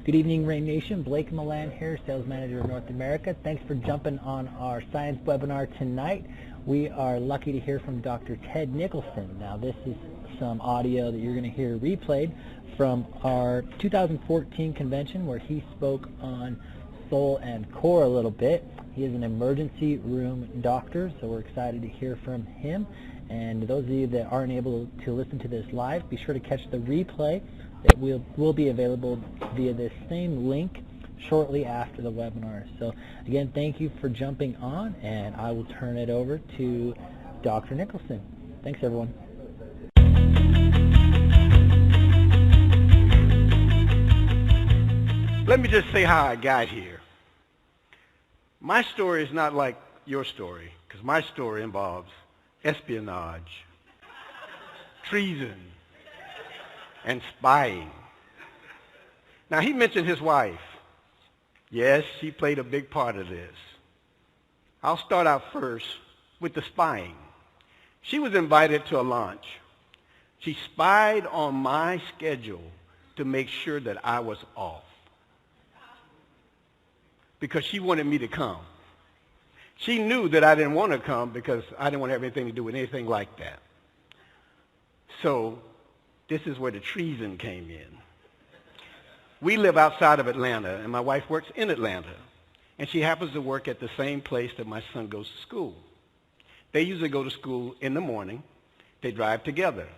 Good evening, Rain Nation. Blake Milan here, Sales Manager of North America. Thanks for jumping on our science webinar tonight. We are lucky to hear from Dr. Ted Nicholson. Now, this is some audio that you're going to hear replayed from our 2014 convention where he spoke on soul and core a little bit. He is an emergency room doctor, so we're excited to hear from him. And those of you that aren't able to listen to this live, be sure to catch the replay that will be available via this same link shortly after the webinar. So again, thank you for jumping on, and I will turn it over to Dr. Nicholson. Thanks, everyone. Let me just say how I got here. My story is not like your story, because my story involves espionage, treason, and spying. Now, he mentioned his wife. Yes, she played a big part of this. I'll start out first with the spying. She was invited to a lunch. She spied on my schedule to make sure that I was off, because she wanted me to come. She knew that I didn't want to come because I didn't want to have anything to do with anything like that. So this is where the treason came in. We live outside of Atlanta, and my wife works in Atlanta, and she happens to work at the same place that my son goes to school. They usually go to school in the morning. They drive together.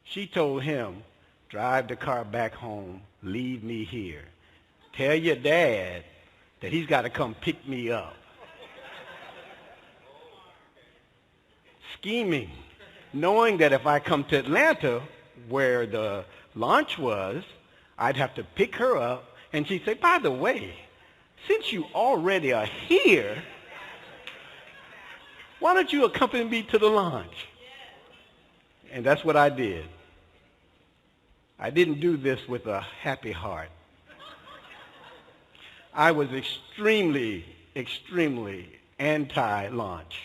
She told him, drive the car back home, leave me here. Tell your dad that he's got to come pick me up. Scheming, knowing that if I come to Atlanta, where the launch was, I'd have to pick her up, and she'd say, by the way, since you already are here, why don't you accompany me to the launch? And that's what I did. I didn't do this with a happy heart. I was extremely, extremely anti-launch.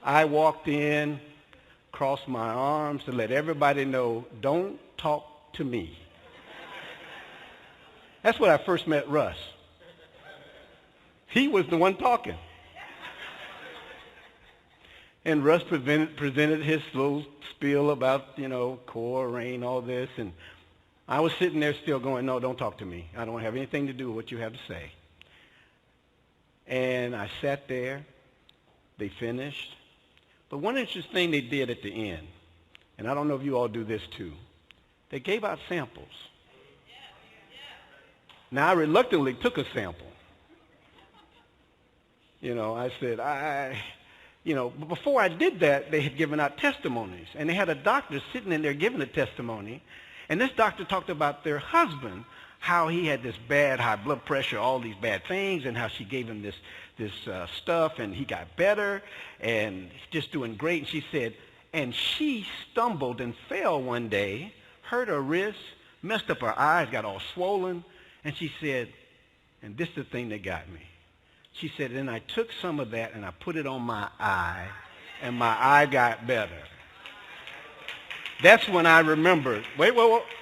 I walked in, crossed my arms to let everybody know, don't talk to me. That's when I first met Russ. He was the one talking. And Russ presented his little spiel about, core, rain, all this. And I was sitting there still going, no, don't talk to me. I don't have anything to do with what you have to say. And I sat there. They finished. But one interesting thing they did at the end, and I don't know if you all do this too, they gave out samples. Now, I reluctantly took a sample. I said, but before I did that, they had given out testimonies. And they had a doctor sitting in there giving a testimony. And this doctor talked about their husband, how he had this bad high blood pressure, all these bad things, and how she gave him this stuff, and he got better, and he's just doing great. And she said, and she stumbled and fell one day, hurt her wrist, messed up her eyes, got all swollen. And she said, and this is the thing that got me. She said, and I took some of that and I put it on my eye, and my eye got better. That's when I remembered, wait,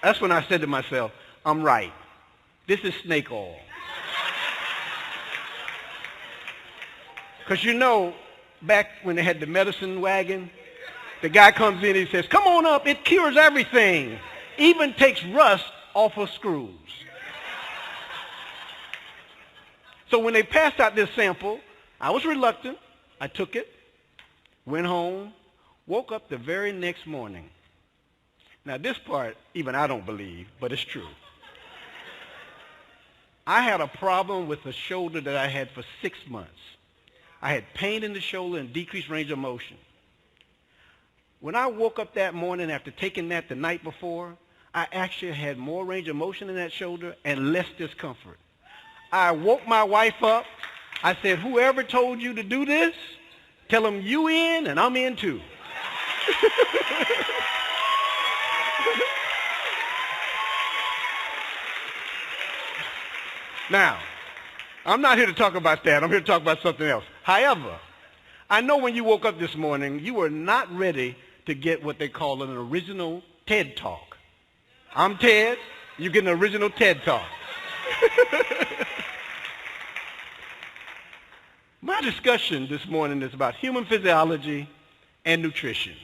that's when I said to myself, I'm right. This is snake oil. Because back when they had the medicine wagon, the guy comes in and he says, come on up, it cures everything. Even takes rust off of screws. So when they passed out this sample, I was reluctant. I took it, went home, woke up the very next morning. Now this part, even I don't believe, but it's true. I had a problem with the shoulder that I had for 6 months. I had pain in the shoulder and decreased range of motion. When I woke up that morning after taking that the night before, I actually had more range of motion in that shoulder and less discomfort. I woke my wife up. I said, whoever told you to do this, tell them you in and I'm in too. Now, I'm not here to talk about that. I'm here to talk about something else. However, I know when you woke up this morning, you were not ready to get what they call an original TED Talk. I'm Ted. You get an original TED Talk. My discussion this morning is about human physiology and nutrition.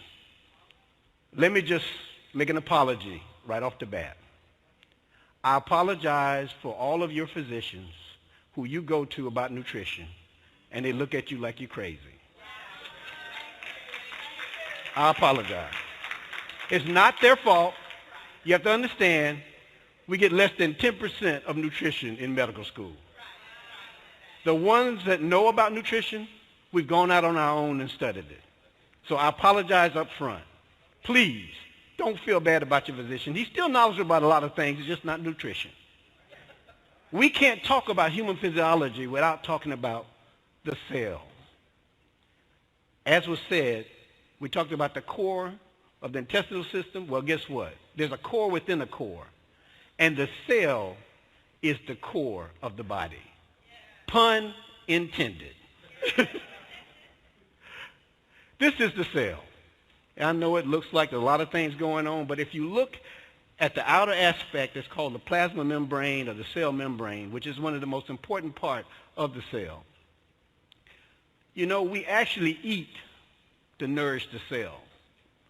Let me just make an apology right off the bat. I apologize for all of your physicians who you go to about nutrition, and they look at you like you're crazy. I apologize. It's not their fault. You have to understand, we get less than 10% of nutrition in medical school. The ones that know about nutrition, we've gone out on our own and studied it. So I apologize up front. Please, don't feel bad about your physician. He's still knowledgeable about a lot of things. It's just not nutrition. We can't talk about human physiology without talking about the cell. As was said, we talked about the core of the intestinal system. Well, guess what? There's a core within a core. And the cell is the core of the body. Pun intended. This is the cell. I know it looks like there's a lot of things going on, but if you look at the outer aspect, it's called the plasma membrane or the cell membrane, which is one of the most important parts of the cell. You know, we actually eat to nourish the cell.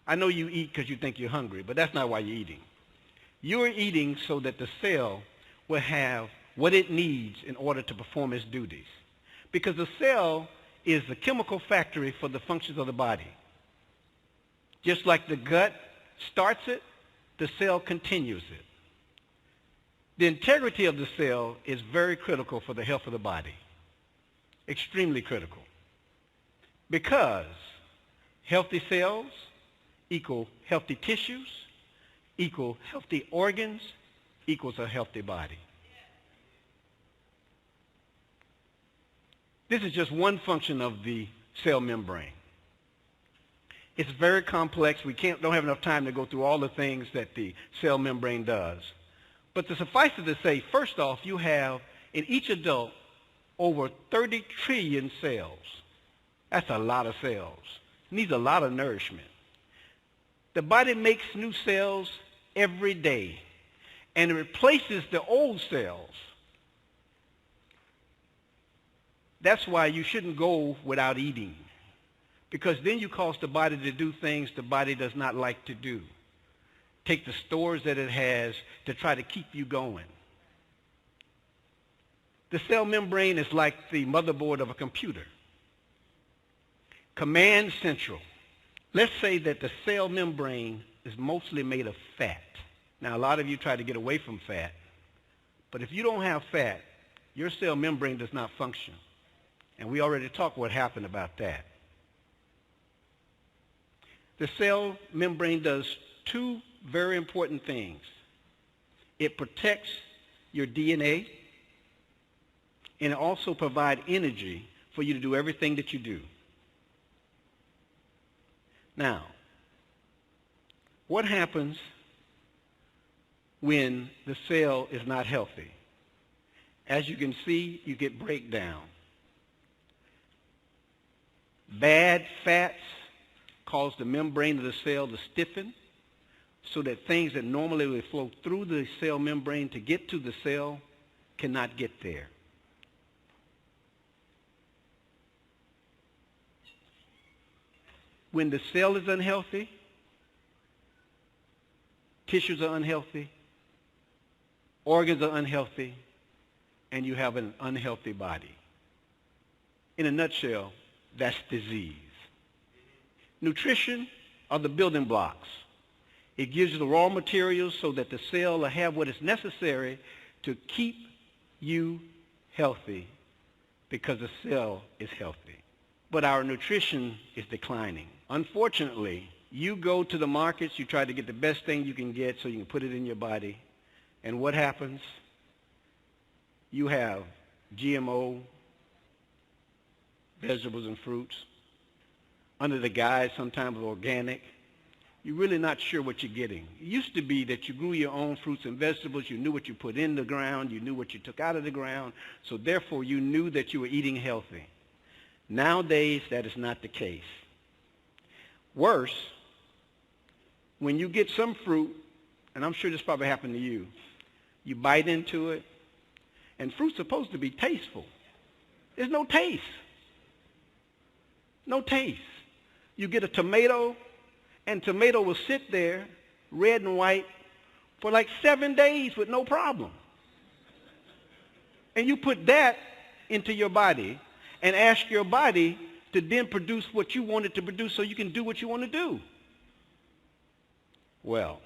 I know you eat because you think you're hungry, but that's not why you're eating. You're eating so that the cell will have what it needs in order to perform its duties. Because the cell is the chemical factory for the functions of the body. Just like the gut starts it, the cell continues it. The integrity of the cell is very critical for the health of the body. Extremely critical. Because healthy cells equal healthy tissues, equal healthy organs, equals a healthy body. This is just one function of the cell membrane. It's very complex. We don't have enough time to go through all the things that the cell membrane does. But to suffice it to say, first off, you have in each adult over 30 trillion cells. That's a lot of cells. It needs a lot of nourishment. The body makes new cells every day, and it replaces the old cells. That's why you shouldn't go without eating, because then you cause the body to do things the body does not like to do. Take the stores that it has to try to keep you going. The cell membrane is like the motherboard of a computer. Command central. Let's say that the cell membrane is mostly made of fat. Now, a lot of you try to get away from fat, but if you don't have fat, your cell membrane does not function. And we already talked what happened about that. The cell membrane does two very important things. It protects your DNA, and it also provides energy for you to do everything that you do. Now, what happens when the cell is not healthy? As you can see, you get breakdown. Bad fats cause the membrane of the cell to stiffen so that things that normally would flow through the cell membrane to get to the cell cannot get there. When the cell is unhealthy, tissues are unhealthy, organs are unhealthy, and you have an unhealthy body. In a nutshell, that's disease. Nutrition are the building blocks. It gives you the raw materials so that the cell will have what is necessary to keep you healthy, because the cell is healthy. But our nutrition is declining. Unfortunately, you go to the markets, you try to get the best thing you can get so you can put it in your body. And what happens? You have GMO vegetables and fruits under the guise sometimes of organic. You're really not sure what you're getting. It used to be that you grew your own fruits and vegetables. You knew what you put in the ground. You knew what you took out of the ground. So therefore, you knew that you were eating healthy. Nowadays, that is not the case. Worse, when you get some fruit and I'm sure this probably happened to you. You bite into it, and fruit's supposed to be tasteful. There's no taste. No taste. You get a tomato, and tomato will sit there, red and white, for like 7 days with no problem. And you put that into your body and ask your body to then produce what you want it to produce so you can do what you want to do. Well,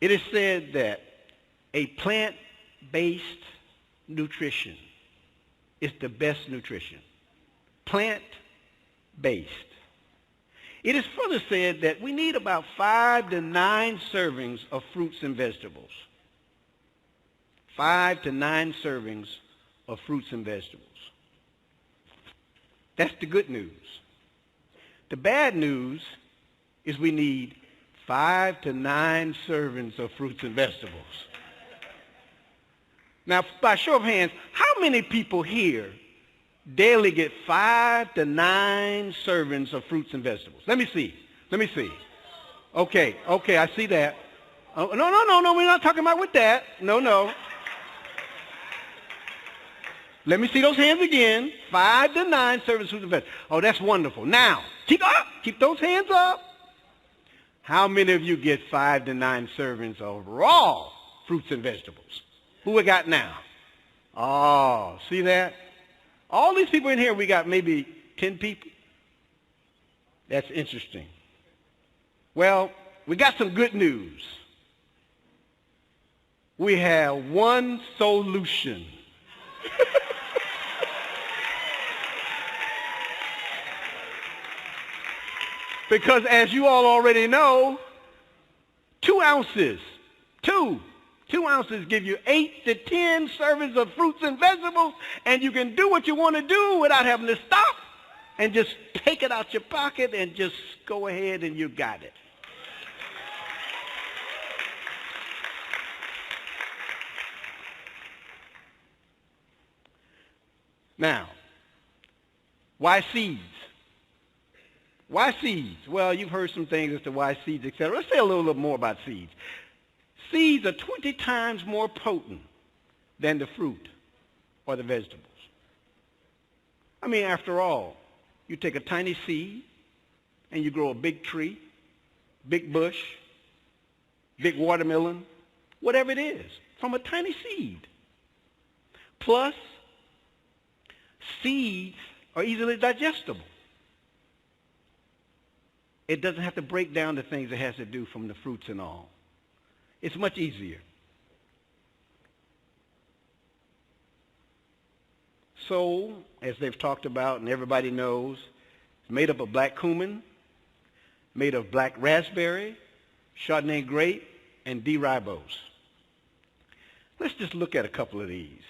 it is said that a plant-based nutrition is the best nutrition. Plant-based. It is further said that we need about 5 to 9 servings of fruits and vegetables. 5 to 9 servings of fruits and vegetables. That's the good news. The bad news is we need 5 to 9 servings of fruits and vegetables. Now, by show of hands, how many people here daily get 5 to 9 servings of fruits and vegetables? Let me see. Okay, I see that. Oh, no, we're not talking about with that. No. Let me see those hands again. 5 to 9 servings of fruits and vegetables. Oh, that's wonderful. Now, keep up. Keep those hands up. How many of you get 5 to 9 servings of raw fruits and vegetables? Who we got now? Oh, see that? All these people in here, we got maybe 10 people. That's interesting. Well, we got some good news. We have one solution. Because as you all already know, 2 ounces give you 8 to 10 servings of fruits and vegetables, and you can do what you want to do without having to stop and just take it out your pocket and just go ahead and you got it. Now, why seeds? Why seeds? Well, you've heard some things as to why seeds, etc. Let's say a little more about seeds. Seeds are 20 times more potent than the fruit or the vegetables. I mean, after all, you take a tiny seed and you grow a big tree, big bush, big watermelon, whatever it is, from a tiny seed. Plus, seeds are easily digestible. It doesn't have to break down the things it has to do from the fruits and all. It's much easier. So, as they've talked about and everybody knows, it's made up of black cumin, made of black raspberry, Chardonnay grape, and D. ribose. Let's just look at a couple of these.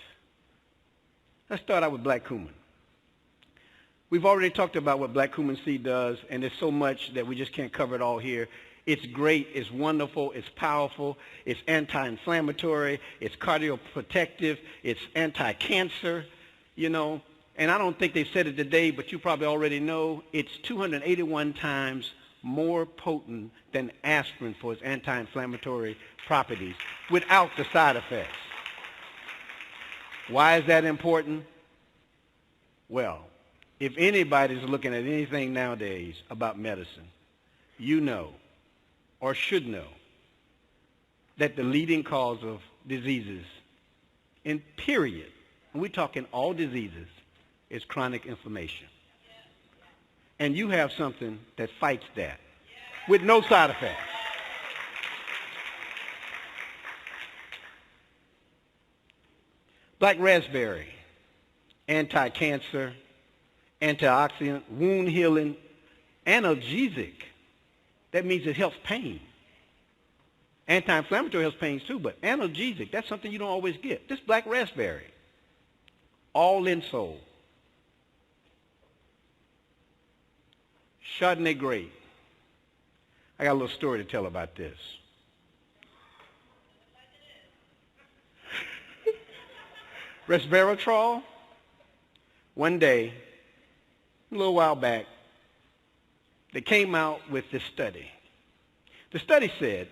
Let's start out with black cumin. We've already talked about what black cumin seed does, and there's so much that we just can't cover it all here. It's great, it's wonderful, it's powerful, it's anti-inflammatory, it's cardioprotective, it's anti-cancer, you know. And I don't think they've said it today, but you probably already know it's 281 times more potent than aspirin for its anti-inflammatory properties without the side effects. Why is that important? Well, if anybody's looking at anything nowadays about medicine, you know, or should know, that the leading cause of diseases, in period, and we're talking all diseases, is chronic inflammation. And you have something that fights that with no side effects. Black raspberry, anti-cancer, antioxidant, wound healing, analgesic. That means it helps pain. Anti-inflammatory helps pain too, but analgesic, that's something you don't always get. This black raspberry, all in soul. Chardonnay grape. I got a little story to tell about this. Resveratrol. One day, a little while back, they came out with this study. The study said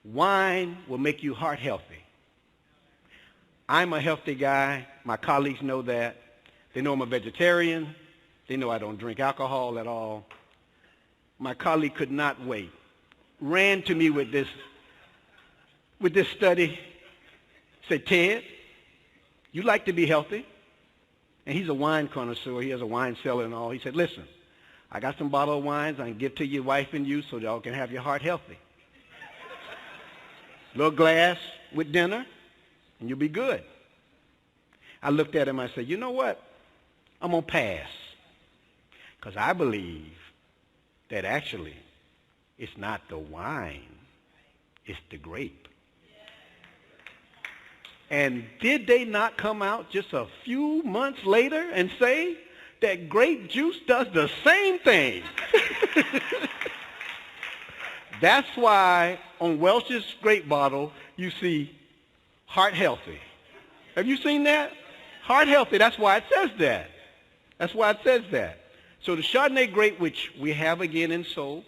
wine will make you heart healthy. I'm a healthy guy. My colleagues know that. They know I'm a vegetarian. They know I don't drink alcohol at all. My colleague could not wait. Ran to me with this study. Said, Ted, you like to be healthy? And he's a wine connoisseur. He has a wine cellar and all. He said, listen, I got some bottled wines I can give to your wife and you so y'all can have your heart healthy. Little glass with dinner, and you'll be good. I looked at him, I said, you know what? I'm going to pass. Because I believe that actually it's not the wine, it's the grape. And did they not come out just a few months later and say that grape juice does the same thing? That's why on Welch's grape bottle you see heart healthy. Have you seen that? Heart healthy, that's why it says that. That's why it says that. So the Chardonnay grape, which we have again in soul,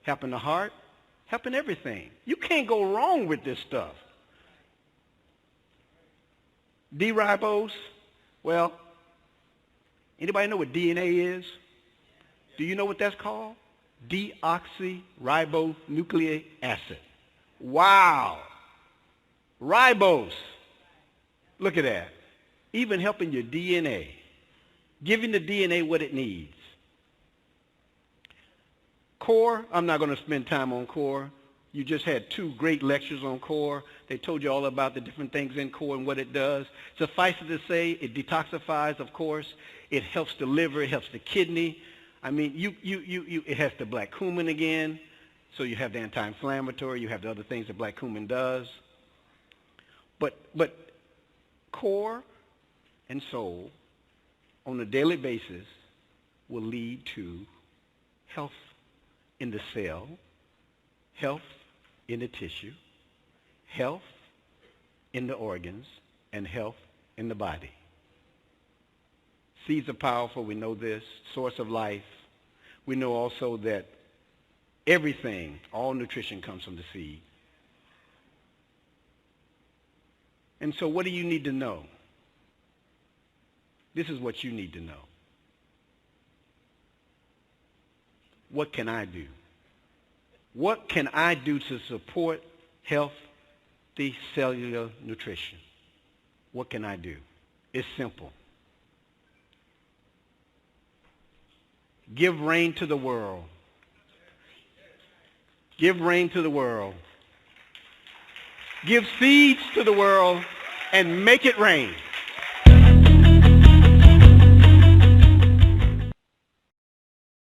helping the heart, helping everything. You can't go wrong with this stuff. D-ribose, well, anybody know what DNA is? Do you know what that's called? Deoxyribonucleic acid. Wow. Ribose. Look at that. Even helping your DNA. Giving the DNA what it needs. Core, I'm not going to spend time on core. You just had 2 great lectures on core. They told you all about the different things in core and what it does. Suffice it to say, it detoxifies, of course. It helps the liver. It helps the kidney. I mean, it has the black cumin again. So you have the anti-inflammatory. You have the other things that black cumin does. But core and soul on a daily basis will lead to health in the cell, health in the tissue, health in the organs, and health in the body. Seeds are powerful. We know this. Source of life. We know also that everything, all nutrition comes from the seed. And so what do you need to know? This is what you need to know. What can I do? What can I do to support healthy cellular nutrition? What can I do? It's simple. Give rain to the world. Give rain to the world. Give seeds to the world and make it rain.